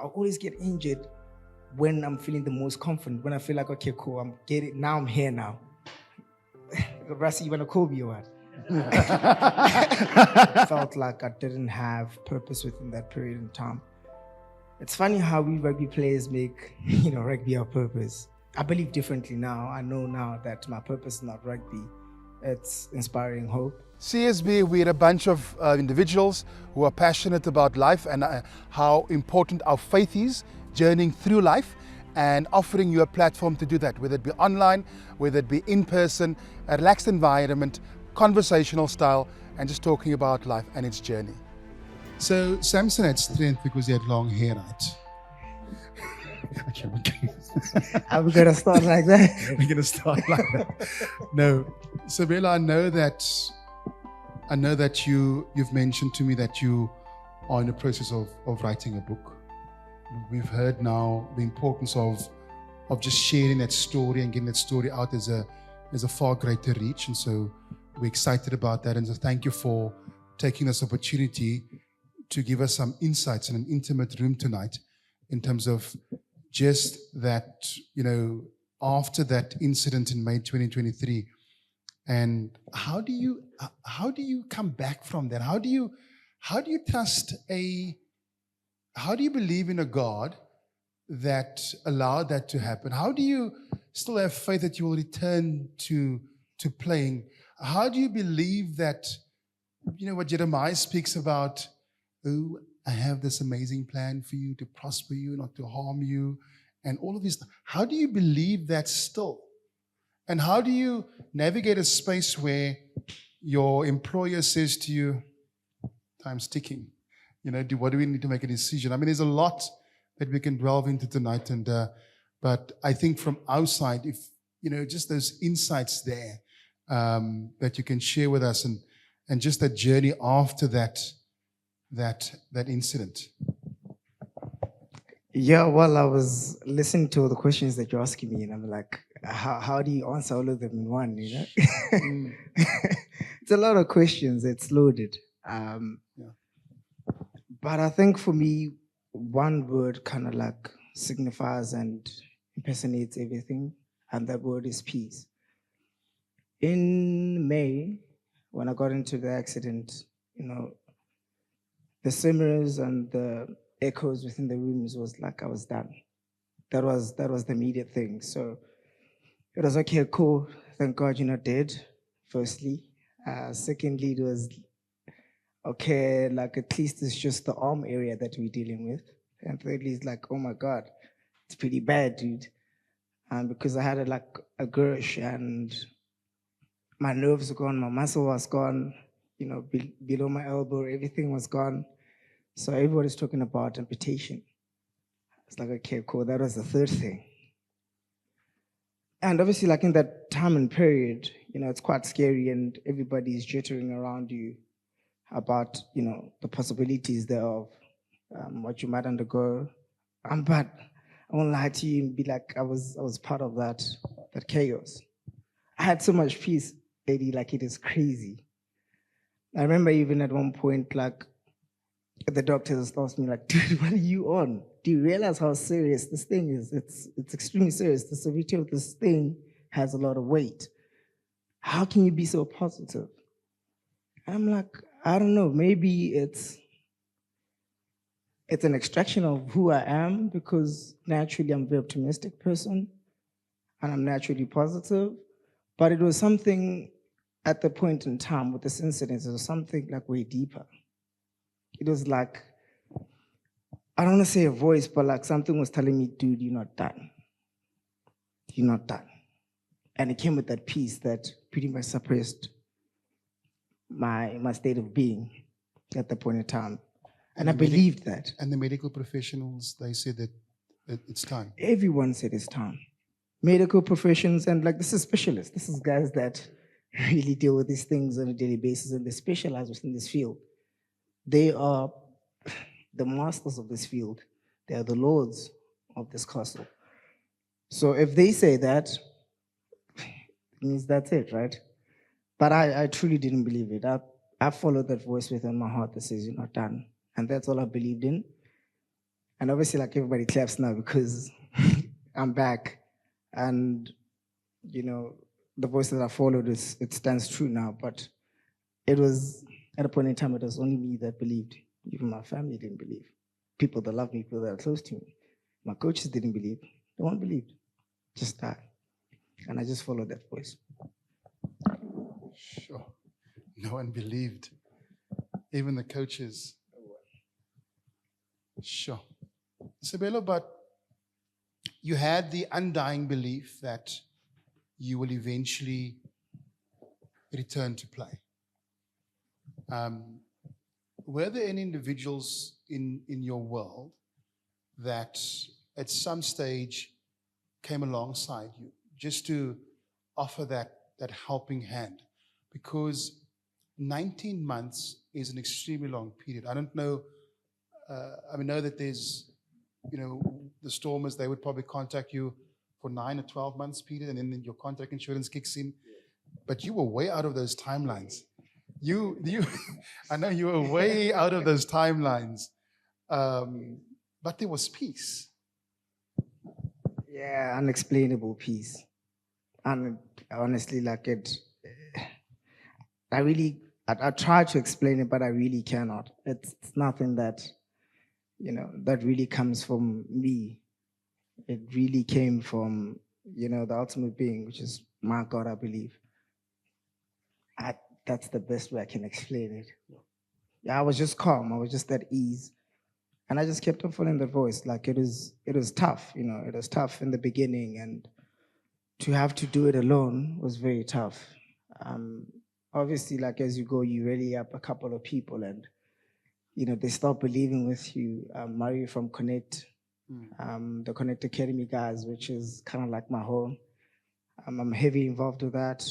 I always get injured when I'm feeling the most confident, when I feel like, okay, cool, I'm here now. Rasi, you want to call me or what? Felt like I didn't have purpose within that period in time. It's funny how we rugby players make, rugby our purpose. I believe differently now. I know now that my purpose is not rugby. It's inspiring hope. CSB, we're a bunch of individuals who are passionate about life and how important our faith is, journeying through life and offering you a platform to do that, whether it be online, whether it be in person, a relaxed environment, conversational style, and just talking about life and its journey. So Samson had strength because he had long hair, right? Okay. Are we going to start like that? We're going to start like that. No. Seabelo, I know that you've mentioned to me that you are in the process of writing a book. We've heard now the importance of just sharing that story and getting that story out as a far greater reach. And so we're excited about that. And so thank you for taking this opportunity to give us some insights in an intimate room tonight in terms of just that, after that incident in May 2023. And how do you come back from that? How do you trust how do you believe in a God that allowed that to happen? How do you still have faith that you will return to playing? How do you believe that, what Jeremiah speaks about, oh, I have this amazing plan for you to prosper you, not to harm you, and all of this. How do you believe that still? And how do you navigate a space where your employer says to you, time's ticking? What do we need to make a decision? I mean, there's a lot that we can delve into tonight, but I think from our side, if just those insights there that you can share with us, and just that journey after that incident. Yeah, well, I was listening to all the questions that you're asking me, and I'm like, how do you answer all of them in one? It's a lot of questions. It's loaded. But I think for me, one word kind of like signifies and impersonates everything, and that word is peace. In May, when I got into the accident, the simmers and the echoes within the rooms was like I was done. That was the immediate thing. So it was okay, cool. Thank God you're not dead, firstly. Secondly, it was okay, like at least it's just the arm area that we're dealing with. And thirdly, it's like, oh my God, it's pretty bad, dude. And because I had a gersh and my nerves were gone, my muscle was gone, below my elbow, everything was gone. So everybody's talking about amputation. It's like, okay, cool, that was the third thing. And obviously, like in that time and period, it's quite scary and everybody's jittering around you about, the possibilities thereof, what you might undergo. But I won't lie to you and be like, I was part of that chaos. I had so much peace, Eddie, like it is crazy. I remember even at one point, like, the doctors asked me, like, dude, what are you on? Do you realize how serious this thing is? It's extremely serious. The severity of this thing has a lot of weight. How can you be so positive? And I'm like, I don't know, maybe it's an extraction of who I am, because naturally I'm a very optimistic person and I'm naturally positive. But it was something at the point in time with this incident, it was something like way deeper. It was like, I don't want to say a voice, but like something was telling me, dude, you're not done. You're not done. And it came with that peace that pretty much suppressed my state of being at the point in time. And I believed that. And the medical professionals, they said that it's time. Everyone said it's time. Medical professions, and like this is specialists. This is guys that really deal with these things on a daily basis, and they specialize within this field. They are the masters of this field. They are the lords of this castle. So if they say that, it means that's it, right? But I truly didn't believe it. I followed that voice within my heart that says you're not done. And that's all I believed in. And obviously, like, everybody claps now because I'm back. And, you know, the voice that I followed, it stands true now. But it was, at a point in time, it was only me that believed. Even my family didn't believe. People that love me, people that are close to me. My coaches didn't believe. No one believed. Just that. And I just followed that voice. Sure. No one believed. Even the coaches. Sure. Seabelo, but you had the undying belief that you will eventually return to play. Were there any individuals in your world that at some stage came alongside you just to offer that helping hand? Because 19 months is an extremely long period. I don't know, I know that there's, the Stormers, they would probably contact you for 9 or 12 months period, and then your contract insurance kicks in. But you were way out of those timelines. You I know you were way out of those timelines. But there was peace. Yeah, unexplainable peace. And honestly, like I try to explain it, but I really cannot. It's nothing that, that really comes from me. It really came from, the ultimate being, which is my God, I believe. That's the best way I can explain it. Yeah, I was just calm. I was just at ease. And I just kept on following the voice. Like, it was tough, it was tough in the beginning. And to have to do it alone was very tough. Obviously, like, as you go, you rally up a couple of people and, they start believing with you. Mario from Connect, the Connect Academy guys, which is kind of like my home. I'm heavily involved with that.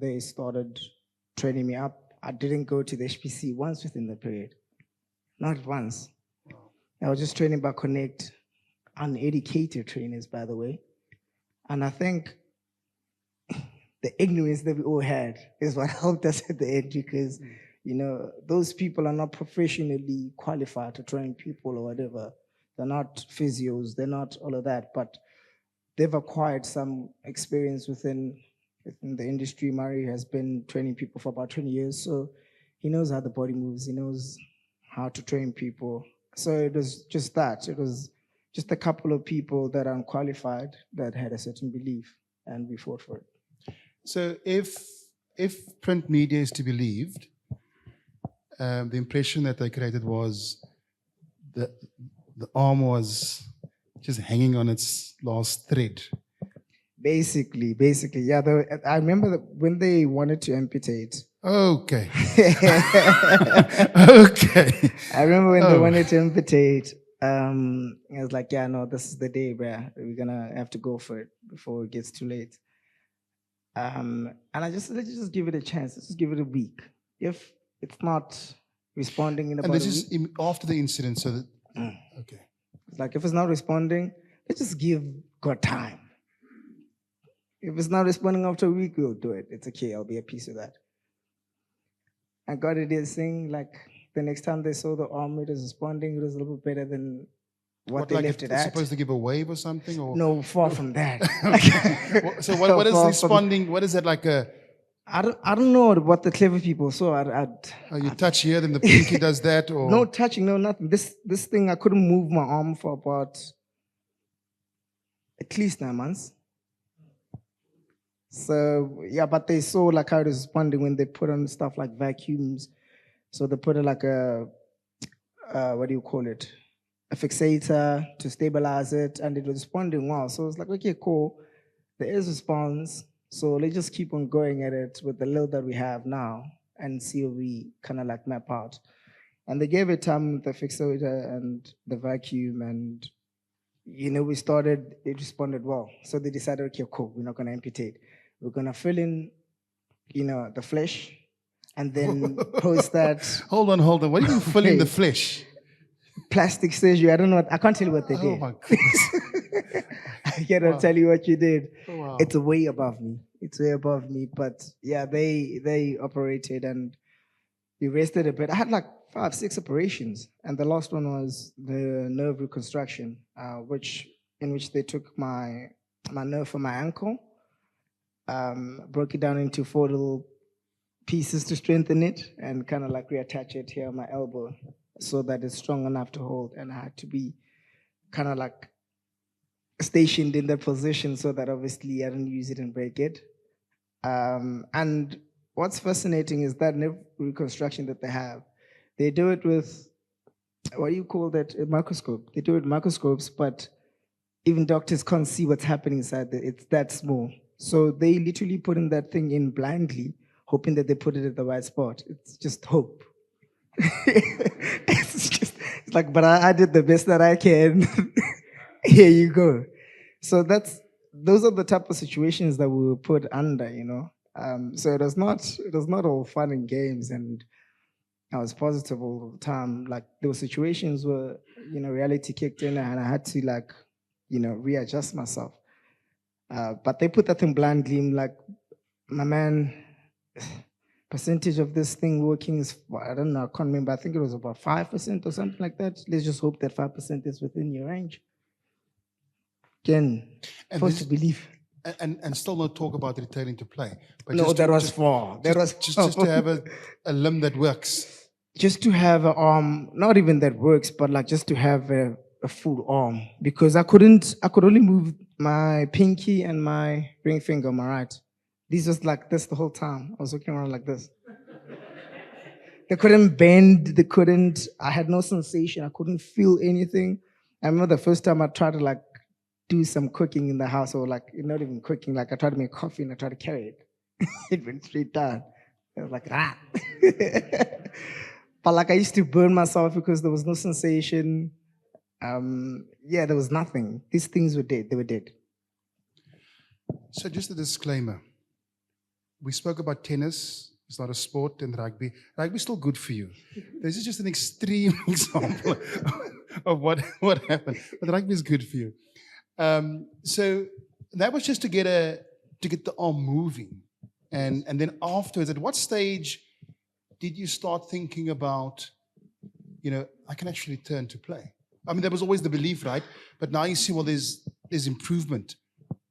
They started training me up. I didn't go to the HPC once within the period. Not once. I was just training by Connect, uneducated trainers, by the way. And I think the ignorance that we all had is what helped us at the end, because, those people are not professionally qualified to train people or whatever. They're not physios, they're not all of that, but they've acquired some experience within the industry. Murray has been training people for about 20 years, so he knows how the body moves, he knows how to train people. So it was just that. It was just a couple of people that are unqualified that had a certain belief, and we fought for it. So if print media is to be believed, the impression that they created was that the arm was just hanging on its last thread. Basically, yeah. I remember that when they wanted to amputate. Okay. Okay. I remember when they wanted to amputate. I was like, yeah, no, this is the day, bruh. We're gonna have to go for it before it gets too late. And let's just give it a chance. Let's just give it a week. If it's not responding in about and this a week, is after the incident, so that okay. It's like, if it's not responding, let's just give God time. If it's not responding after a week, we'll do it. It's okay. I'll be at peace with that. And God did his thing. Like, the next time they saw the arm, it was responding. It was a little bit better than what they left it at. Supposed to give a wave or something? Or? No, far from that. So what is responding? What is that like a? I don't know what the clever people saw. You touch here, then the pinky does that, or no touching, no nothing. This thing, I couldn't move my arm for about at least 9 months. So yeah, but they saw like how it was responding when they put on stuff like vacuums. So they put like a what do you call it? A fixator to stabilize it, and it was responding well. So it's like, okay, cool. There is response. So let's just keep on going at it with the load that we have now and see if we kind of like map out. And they gave it time with the fixator and the vacuum, and we started, it responded well. So they decided, okay, cool, we're not going to amputate. We're going to fill in, the flesh, and then post that. Hold on. What do you mean fill in the flesh? Plastic surgery. I don't know. I can't tell you what they did. Oh my goodness. I cannot tell you what you did. Oh, wow. It's way above me. But yeah, they operated, and we rested a bit. I had like 5, 6 operations, and the last one was the nerve reconstruction, in which they took my nerve from my ankle, broke it down into 4 little pieces to strengthen it, and kind of like reattach it here on my elbow so that it's strong enough to hold. And I had to be kind of like stationed in that position so that obviously I don't use it and break it. And what's fascinating is that nerve reconstruction that they have, they do it with, what do you call that, a microscope. They do it with microscopes, but even doctors can't see what's happening inside there. It's that small. So they literally put in that thing in blindly, hoping that they put it at the right spot. It's just hope. It's like, but I did the best that I can. Here you go. So those are the type of situations that we were put under, you know. So it was not all fun and games, and I was positive all the time. Like there were situations where, you know, reality kicked in and I had to like, you know, readjust myself. But they put that thing blindly. I'm like, my man, percentage of this thing working is, I don't know, I can't remember. I think it was about 5% or something like that. Let's just hope that 5% is within your range. Again, forced to believe. And still not talk about returning to play. But No, that was far. That was just to have a limb that works. Just to have an arm, not even that works, but like just to have a full arm, because I could only move my pinky and my ring finger on my right. These was like this the whole time. I was walking around like this. They couldn't bend, I had no sensation, I couldn't feel anything. I remember the first time I tried to like do some cooking in the house, or like, not even cooking, like I tried to make coffee and I tried to carry it. It went straight down. I was like, ah. But like I used to burn myself because there was no sensation. Yeah, there was nothing. These things were dead. They were dead. So just a disclaimer. We spoke about tennis. It's not a sport, and rugby. Rugby's still good for you. This is just an extreme example of what happened. But rugby is good for you. So that was just to get the arm moving. And then afterwards, at what stage did you start thinking about, you know, I can actually turn to play? I mean, there was always the belief, right? But now you see, well, there's improvement.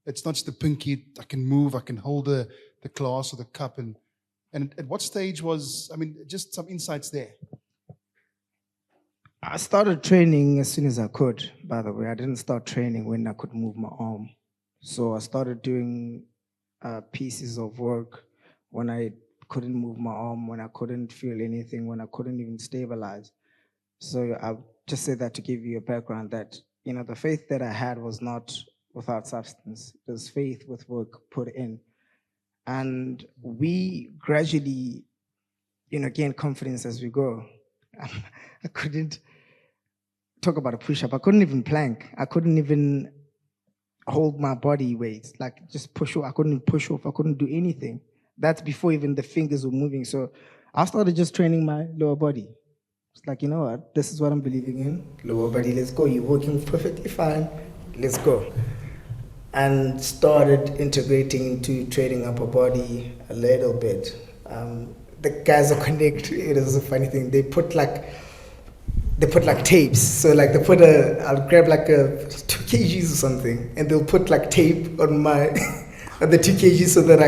It's not just the pinky. I can move. I can hold the glass or the cup. And at what stage was, I mean, just some insights there. I started training as soon as I could, by the way. I didn't start training when I could move my arm. So I started doing pieces of work when I couldn't move my arm, when I couldn't feel anything, when I couldn't even stabilize. So I just say that to give you a background that, you know, the faith that I had was not without substance. It was faith with work put in. And we gradually, you know, gain confidence as we go. I couldn't talk about a push-up. I couldn't even plank. I couldn't even hold my body weight, like just push off. I couldn't push off. I couldn't do anything. That's before even the fingers were moving. So I started just training my lower body. It's like, you know what? This is what I'm believing in. Lower body, let's go. You're working perfectly fine. Let's go. And started integrating into training upper body a little bit. The guys are connected. It is a funny thing. They put like tapes. So like I'll grab like 2 kgs or something, and they'll put like tape on my on the 2 kgs so that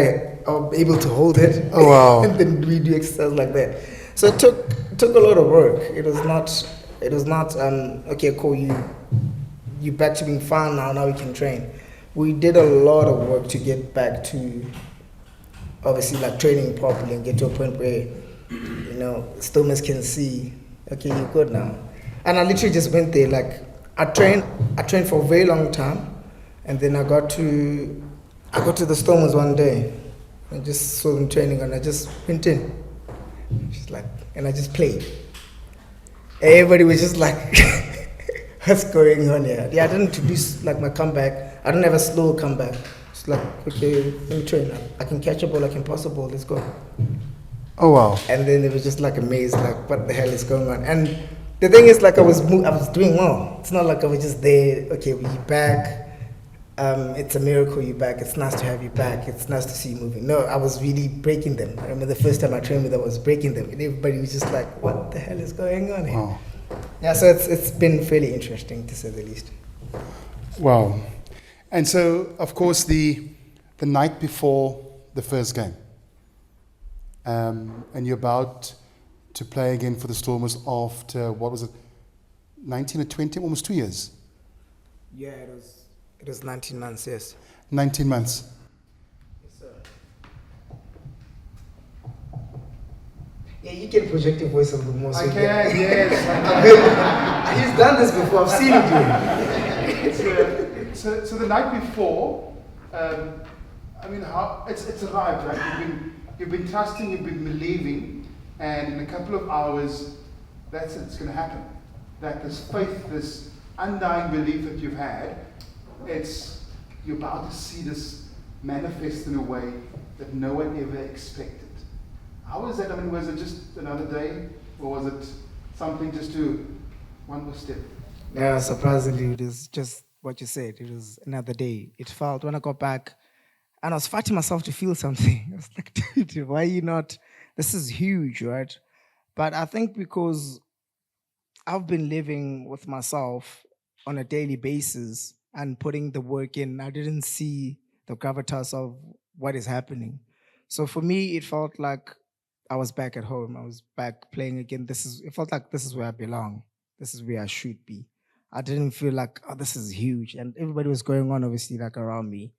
I'm able to hold it. Oh wow! And then we do exercise like that. So it took a lot of work. It was not okay, cool. You back to being fine now. Now we can train. We did a lot of work to get back to obviously like training properly and get to a point where, you know, stomachs can see, okay, you're good now. And I literally just went there. Like I trained for a very long time, and then I got to the Stormers one day and just saw them training, and I just went in. Just like, and I just played. Everybody was just like, what's going on here? Yeah, I didn't introduce like my comeback. I don't have a slow comeback. It's like, okay, let me train. I can catch a ball, I can pass a ball, let's go. Oh wow! And then it was just like amazed, like what the hell is going on? And the thing is, like I was doing well. It's not like I was just there. Okay, we're back. It's a miracle you're back. It's nice to have you back. It's nice to see you moving. No, I was really breaking them. I remember the first time I trained with them, I was breaking them. And everybody was just like, what the hell is going on here? Wow. Yeah, so it's been fairly interesting, to say the least. Wow. And so, of course, the night before the first game, and you're about to play again for the Stormers after, what was it, 19 or 20, almost 2 years? Yeah, it was 19 months, yes. 19 months. Yes, sir. Yeah, you can project your voice a little more. I can, yes. He's done this before, I've seen it do. So the night before, I mean, how it's arrived, right? You've been trusting, you've been believing, and in a couple of hours, that's it, it's going to happen. That this faith, this undying belief that you've had, you're about to see this manifest in a way that no one ever expected. How was that? I mean, was it just another day, or was it something just to one more step? Yeah, surprisingly, it was just what you said. It was another day. It felt when I got back, and I was fighting myself to feel something. I was like, dude, why are you not? This is huge, right? But I think because I've been living with myself on a daily basis and putting the work in, I didn't see the gravitas of what is happening. So for me, it felt like I was back at home. I was back playing again. It felt like this is where I belong. This is where I should be. I didn't feel like, oh, this is huge. And everybody was going on, obviously, like around me.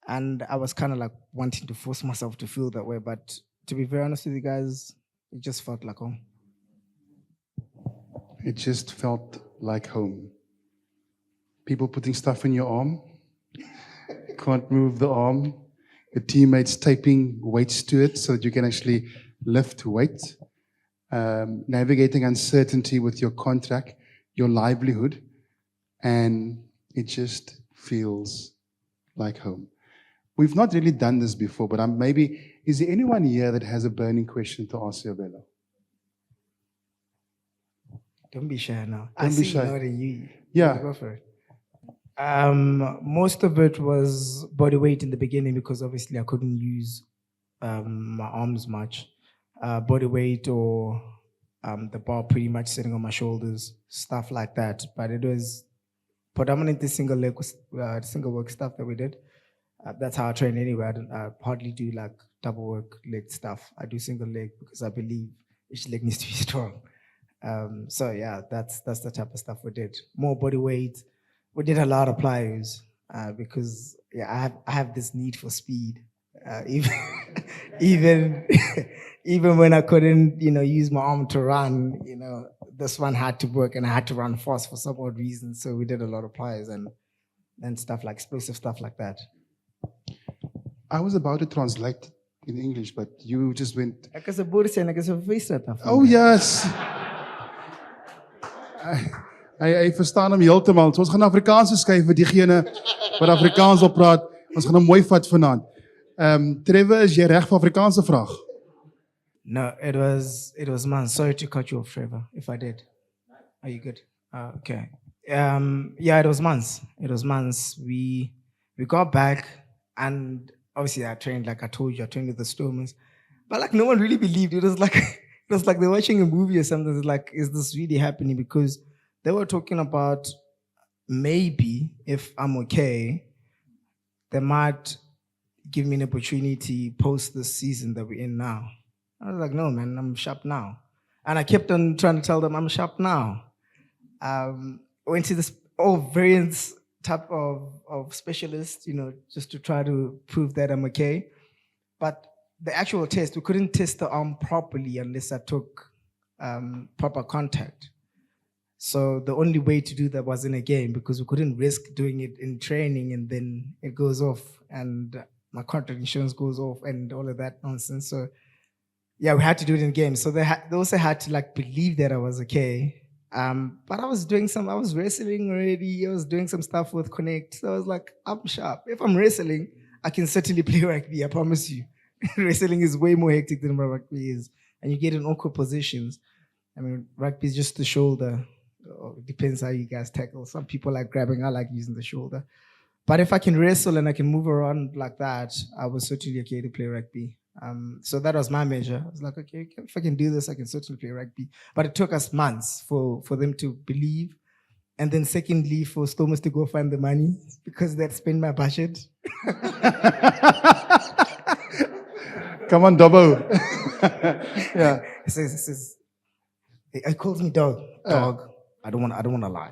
And I was kind of like wanting to force myself to feel that way. But to be very honest with you guys, it just felt like home. It just felt like home. People putting stuff in your arm, can't move the arm. Your teammates taping weights to it so that you can actually lift weight. Navigating uncertainty with your contract, your livelihood, and it just feels like home. We've not really done this before, but is there anyone here that has a burning question to ask Seabelo? Don't be shy now. Don't be shy. You. Yeah. Go for it. Most of it was body weight in the beginning because obviously I couldn't use my arms much. Body weight or the bar pretty much sitting on my shoulders, stuff like that. But it was predominantly single work stuff that we did. That's how I train anyway. I hardly do like double work leg stuff. I do single leg because I believe each leg needs to be strong. So yeah, that's the type of stuff we did. More body weight. We did a lot of plyos because yeah, I have this need for speed. Even when I couldn't, use my arm to run, this one had to work, and I had to run fast for some odd reason. So we did a lot of plyos and stuff like explosive stuff like that. I was about to translate in English, but you just went. Oh yes. Hy verstaan hom heeltemal. So ons gaan Afrikaans skryf vir diegene wat Afrikaans wil praat. Ons gaan hom mooi vat vanaand. Trevor, is jy reg vir Afrikaanse vraag? No, it was man. Sorry to cut you off, Trevor, if I did. Are you good? Okay. Yeah, it was months. It was months. We got back, and obviously I trained, like I told you, I trained with the Stormers. But like no one really believed. It was like they're watching a movie or something. It's like, is this really happening? Because they were talking about maybe if I'm okay, they might give me an opportunity post this season that we're in now. I was like, no, man, I'm sharp now. And I kept on trying to tell them I'm sharp now. Went to this all variants type of specialist, just to try to prove that I'm okay. But the actual test, we couldn't test the arm properly unless I took proper contact. So the only way to do that was in a game because we couldn't risk doing it in training and then it goes off and my contract insurance goes off and all of that nonsense. So yeah, we had to do it in games. So they also had to like believe that I was okay. But I was wrestling already. I was doing some stuff with Connect. So I was like, I'm sharp. If I'm wrestling, I can certainly play rugby, I promise you. Wrestling is way more hectic than rugby is. And you get in awkward positions. I mean, rugby is just the shoulder. It depends how you guys tackle. Some people like grabbing, I like using the shoulder. But if I can wrestle and I can move around like that, I was certainly okay to play rugby. So that was my measure. I was like, okay, if I can do this, I can certainly play rugby. But it took us months for them to believe. And then secondly, for Stormers to go find the money because they'd spent my budget. Come on, Dobbo. Yeah. He calls me dog. Dog. I don't want to lie.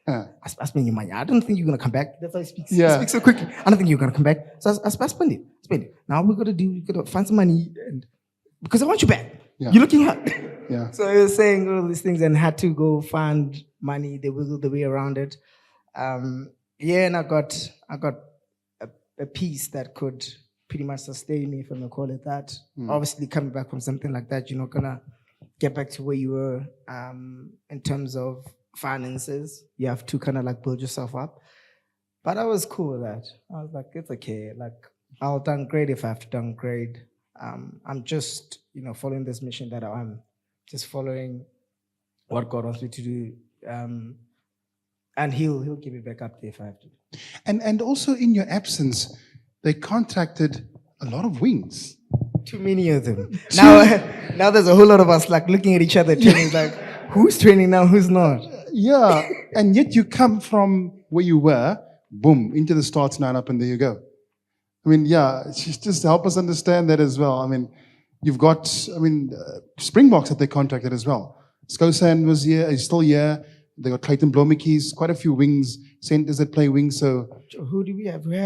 I spend your money. I don't think you're gonna come back. That's how he speaks. Yeah. He speaks so quickly. I don't think you're gonna come back. So I spend it. Now we gotta find some money, and because I want you back. Yeah. You're looking hot. Yeah. So he was saying all these things and had to go find money. They wiggled the way around it. And I got a piece that could pretty much sustain me, if I'm gonna call it that. Obviously, coming back from something like that, you're not gonna get back to where you were in terms of finances. You have to kind of like build yourself up. But I was cool with that. I was like, it's okay. Like, I'll downgrade if I have to downgrade. I'm just, following this mission that I'm just following what God wants me to do. And he'll give me back up there if I have to. And also in your absence, they contracted a lot of wings. Too many of them. Now there's a whole lot of us like looking at each other training, like who's training now, who's not. Yeah, and yet you come from where you were, boom, into the starts lineup, and there you go. I mean, yeah, just help us understand that as well. I mean, you've got, Springboks that they contracted as well. Skosan was here, he's still here. They got Clayton Blommetjies, quite a few wings, centers that play wings. So who do we have? We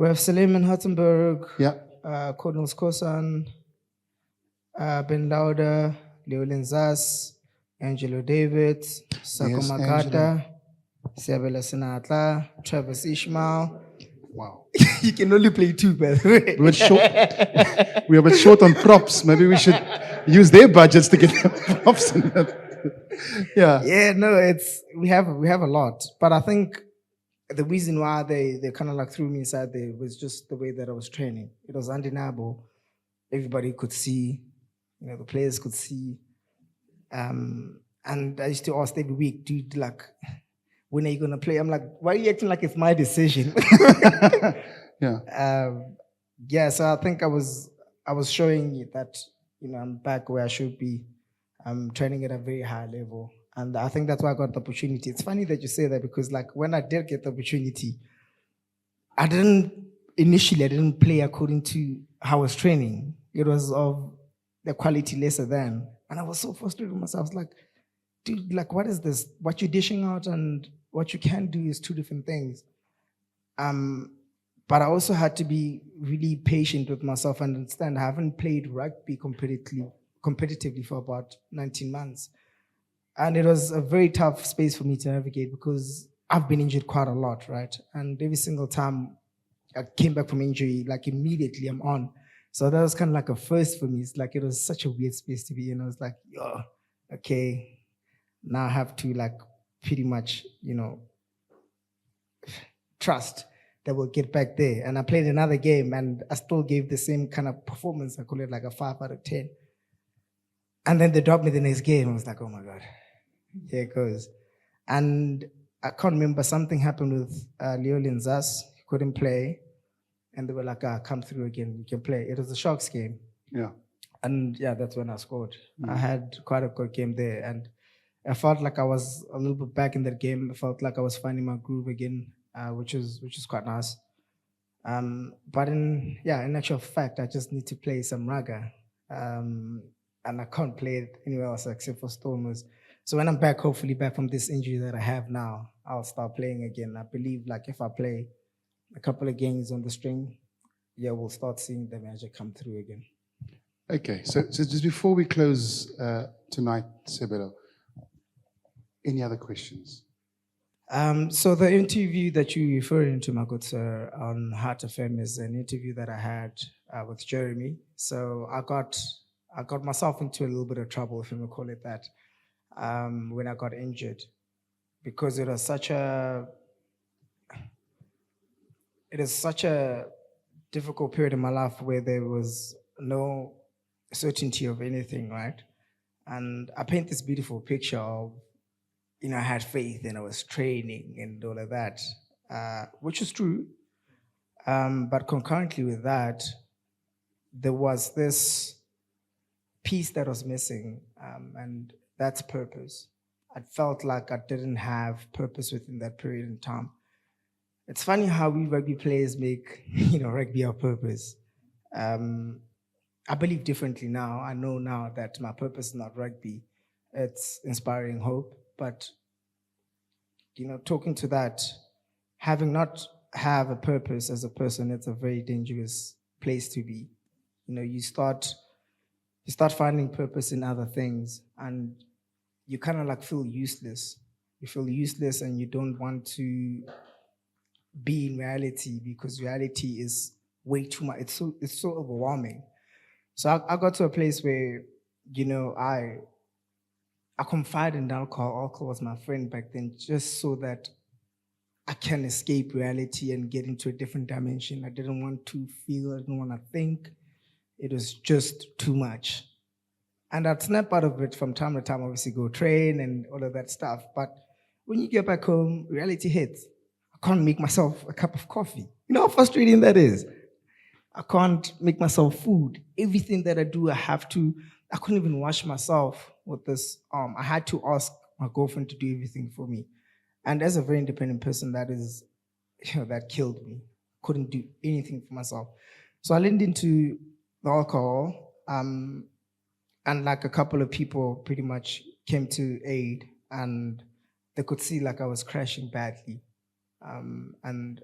have Suleiman Huttenberg, yeah, Cornel Skosan, Ben Lauder, Leolin Zas, Angelo David, Sako Makata, Seabelo Senatla, Travis Ishmael. Wow. You can only play two, by the way. We are a bit short on props. Maybe we should use their budgets to get props in that. Yeah. Yeah, no, we have a lot. But I think the reason why they kind of like threw me inside there was just the way that I was training. It was undeniable. Everybody could see, the players could see. And I used to ask every week, dude, like, when are you gonna play? I'm like, why are you acting like it's my decision? Yeah. So I think I was showing you that, I'm back where I should be. I'm training at a very high level. And I think that's why I got the opportunity. It's funny that you say that because like when I did get the opportunity, I didn't play according to how I was training. It was of the quality lesser than. And I was so frustrated with myself. I was like, dude, like, what is this? What you're dishing out and what you can do is two different things. But I also had to be really patient with myself and understand I haven't played rugby competitively for about 19 months. And it was a very tough space for me to navigate because I've been injured quite a lot, right? And every single time I came back from injury, like immediately I'm on. So that was kind of like a first for me. It's like, it was such a weird space to be in. I was like, yo, okay, now I have to like pretty much, trust that we'll get back there. And I played another game and I still gave the same kind of performance. I call it like a 5 out of 10. And then they dropped me the next game. I was like, oh my God, here it goes. And I can't remember, something happened with Leolin Zas. He couldn't play. And they were like, come through again, you can play. It was a Sharks game. Yeah. And yeah, that's when I scored. I had quite a good game there. And I felt like I was a little bit back in that game. I felt like I was finding my groove again, which is quite nice. But in actual fact, I just need to play some raga. And I can't play it anywhere else except for Stormers. So when I'm back, hopefully back from this injury that I have now, I'll start playing again. I believe like if I play a couple of games on the string, we'll start seeing the magic come through again. Okay, so just before we close tonight, Seabelo, any other questions? So the interview that you're referring to, my good sir, on Heart FM is an interview that I had with Jeremy. So I got myself into a little bit of trouble, if you may call it that, when I got injured, because it is such a difficult period in my life where there was no certainty of anything, right? And I paint this beautiful picture of, I had faith and I was training and all of that. which is true. But concurrently with that, there was this piece that was missing, and that's purpose. I felt like I didn't have purpose within that period in time. It's funny how we rugby players make, rugby our purpose. Um, I believe differently now. I know now that my purpose is not rugby. It's inspiring hope. But, talking to that, having not have a purpose as a person, it's a very dangerous place to be. You start finding purpose in other things, and you kind of like feel useless. You feel useless and you don't want to be in reality because reality is way too much. It's so overwhelming. So I got to a place where, I confided in alcohol. Alcohol was my friend back then, just so that I can escape reality and get into a different dimension. I didn't want to feel, I didn't want to think. It was just too much. And I'd snap out of it from time to time, obviously go train and all of that stuff. But when you get back home, reality hits. I can't make myself a cup of coffee. You know how frustrating that is? I can't make myself food. Everything that I do, I couldn't even wash myself with this arm. I had to ask my girlfriend to do everything for me. And as a very independent person, that is, that killed me. Couldn't do anything for myself. So I leaned into the alcohol, and like a couple of people pretty much came to aid, and they could see like I was crashing badly. And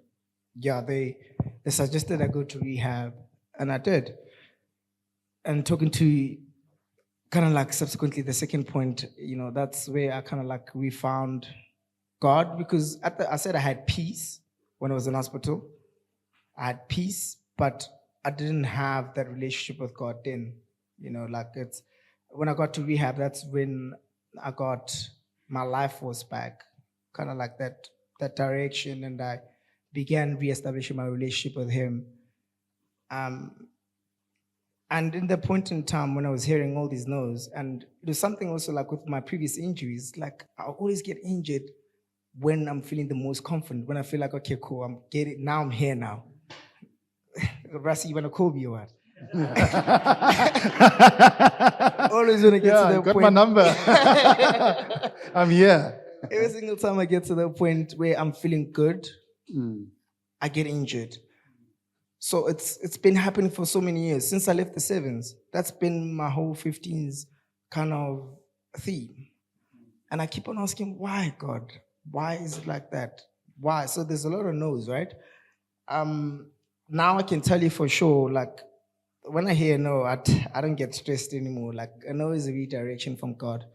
yeah, they suggested I go to rehab, and I did. And talking to kind of like subsequently the second point, that's where I kind of like we found God, because I said I had peace when I was in hospital. I had peace, but I didn't have that relationship with God then. Like it's when I got to rehab, that's when I got my life force back, kind of like that direction, and I began reestablishing my relationship with Him. And in the point in time when I was hearing all these no's, and it was something also like with my previous injuries, like I always get injured when I'm feeling the most confident, when I feel like, okay, cool, I'm here now. Rassi, you want to call me or what? Always when I get to that got point. my number. I'm here. Every single time I get to the point where I'm feeling good, I get injured. So it's been happening for so many years since I left the Sevens. That's been my whole 15s kind of theme. And I keep on asking, why, God? Why is it like that? Why? So there's a lot of no's, right? Now I can tell you for sure, like, when I hear no, I don't get stressed anymore. Like, a no is a redirection from God.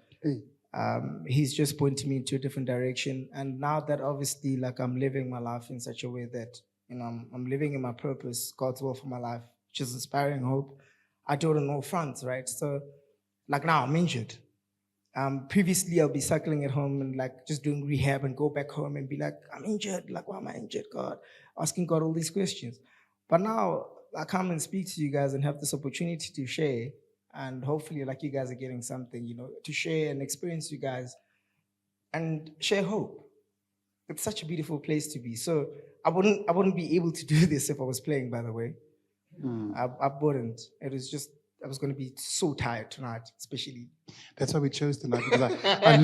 He's just pointing me into a different direction. And now that obviously, like, I'm living my life in such a way that, I'm living in my purpose, God's will for my life, which is inspiring hope. I do it on all fronts, right? So, like, now I'm injured. Previously, I'll be cycling at home and like just doing rehab and go back home and be like, I'm injured. Like, why am I injured, God? Asking God all these questions. But now I come and speak to you guys and have this opportunity to share. And hopefully, like, you guys are getting something, to share and experience you guys and share hope. It's such a beautiful place to be. So I wouldn't be able to do this if I was playing, by the way. I wouldn't. It was just, I was going to be so tired tonight, especially. That's why we chose tonight, because I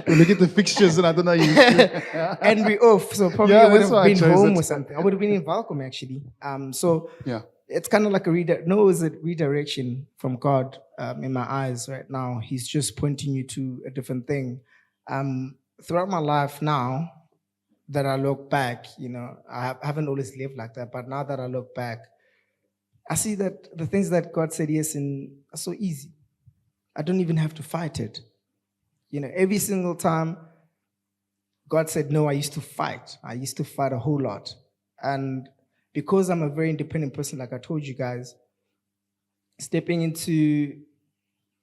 look at the fixtures and I don't know you. And we're off, so probably I would have been home or something. I would have been in Welgemeend actually. So yeah, it's kind of like a redirection from God in my eyes right now. He's just pointing you to a different thing. Throughout my life now that I look back, I haven't always lived like that, but now that I look back, I see that the things that God said yes in are so easy. I don't even have to fight it. Every single time God said no, I used to fight. I used to fight a whole lot. And because I'm a very independent person, like I told you guys, stepping into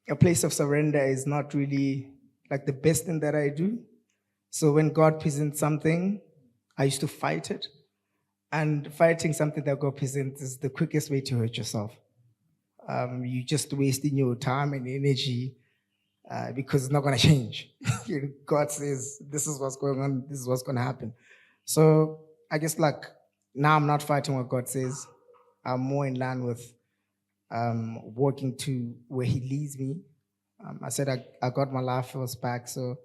a place of surrender is not really like the best thing that I do. So when God presents something, I used to fight it. And fighting something that God presents is the quickest way to hurt yourself. You're just wasting your time and energy because it's not going to change. God says, this is what's going on, this is what's going to happen. So I guess like now I'm not fighting what God says. I'm more in line with walking to where He leads me. I said I got my life force back, so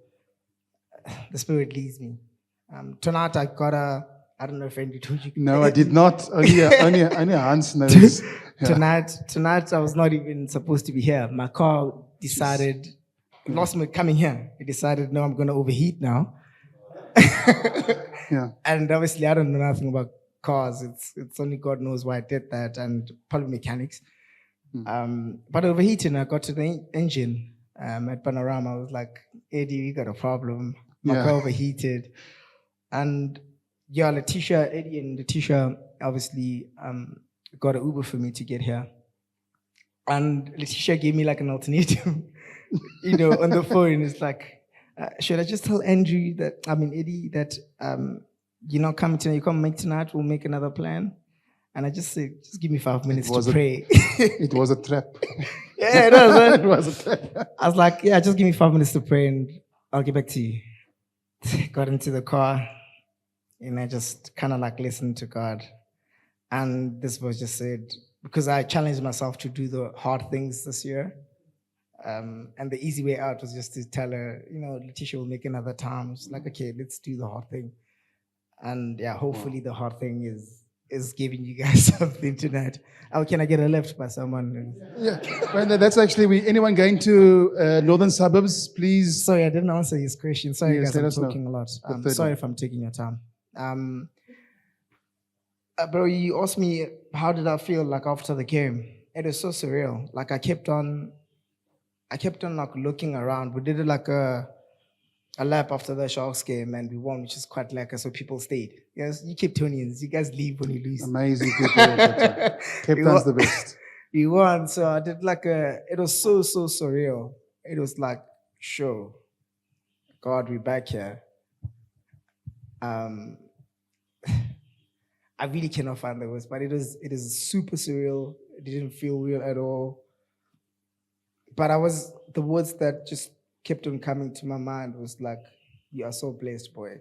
the Spirit leads me. Tonight I got I don't know if Andy told you. No, I did not. Only Hans knows. Yeah. Tonight I was not even supposed to be here. My car decided, lost me coming here. It decided, no, I'm going to overheat now. Yeah. And obviously I don't know nothing about cars. It's only God knows why I did that, and probably mechanics. But overheating, I got to the engine at Panorama. I was like, Eddie, you got a problem. My car overheated. And yeah, Eddie and Letitia obviously got an Uber for me to get here. And Letitia gave me like an ultimatum, on the phone. It's like, should I just tell Eddie that you're not coming tonight, you come make tonight, we'll make another plan. And I just said, just give me 5 minutes to pray. It was a trap. Yeah, it was. Right? It was a trap. I was like, yeah, just give me 5 minutes to pray and I'll get back to you. Got into the car and I just kind of like listened to God. And this was just said, because I challenged myself to do the hard things this year. And the easy way out was just to tell her, Letitia will make another time. It's like, okay, let's do the hard thing. And yeah, hopefully the hard thing is giving you guys something tonight. Oh, can I get a lift by someone? Yeah, well, that's actually, anyone going to northern suburbs, please? Sorry, I didn't answer his question. Sorry, yes, guys, I'm talking a lot. Sorry if I'm taking your time. Bro, you asked me, how did I feel like after the game? It was so surreal. Like I kept on like looking around. We did it like a lap after the Sharks game and we won, which is quite lekker, so people stayed. Yes, you Capetonians, you guys leave when you lose. Amazing people. Cape Town's the best. We won, so I did like it was so surreal. It was like, sure, God, we're back here. I really cannot find the words, but it is super surreal. It didn't feel real at all. But the words that just kept on coming to my mind was like, you are so blessed, boy.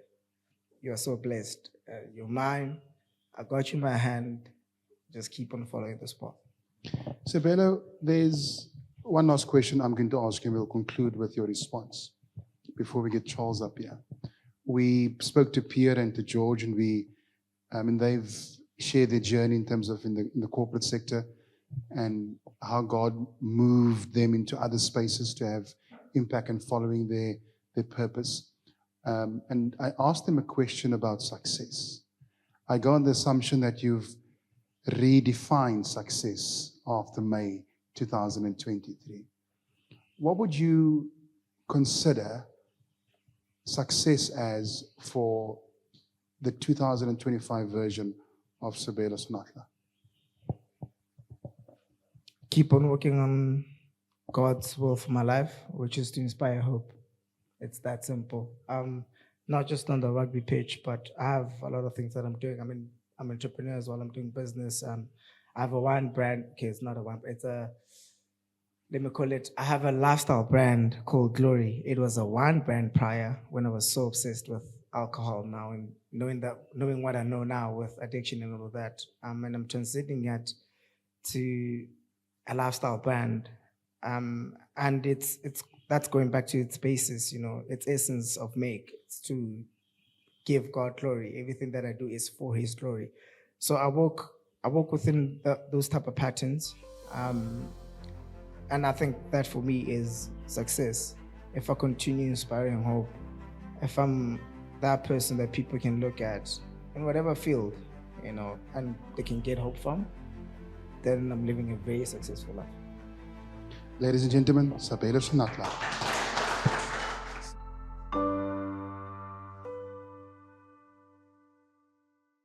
You are so blessed. You're mine. I got you in my hand. Just keep on following the spot. Seabelo, there's one last question I'm going to ask you, and we'll conclude with your response before we get Charles up here. We spoke to Pierre and to George, and they've shared their journey in terms of in the corporate sector and how God moved them into other spaces to have impact and following their purpose. And I asked them a question about success. I go on the assumption that you've redefined success after May 2023. What would you consider success as for the 2025 version of Seabelo Senatla? Keep on working on God's will for my life, which is to inspire hope. It's that simple. Not just on the rugby pitch, but I have a lot of things that I'm doing. I'm an entrepreneur as well. I'm doing business. I have a wine brand. Okay, it's not a wine. I have a lifestyle brand called Glory. It was a wine brand prior when I was so obsessed with alcohol now, and knowing what I know now with addiction and all of that. And I'm transitioning it to a lifestyle brand. And that's going back to its basis, its essence of make. It's to give God glory. Everything that I do is for His glory. So I work within those type of patterns, and I think that for me is success. If I continue inspiring hope, if I'm that person that people can look at in whatever field, and they can get hope from, then I'm living a very successful life. Ladies and gentlemen, Seabelo Senatla.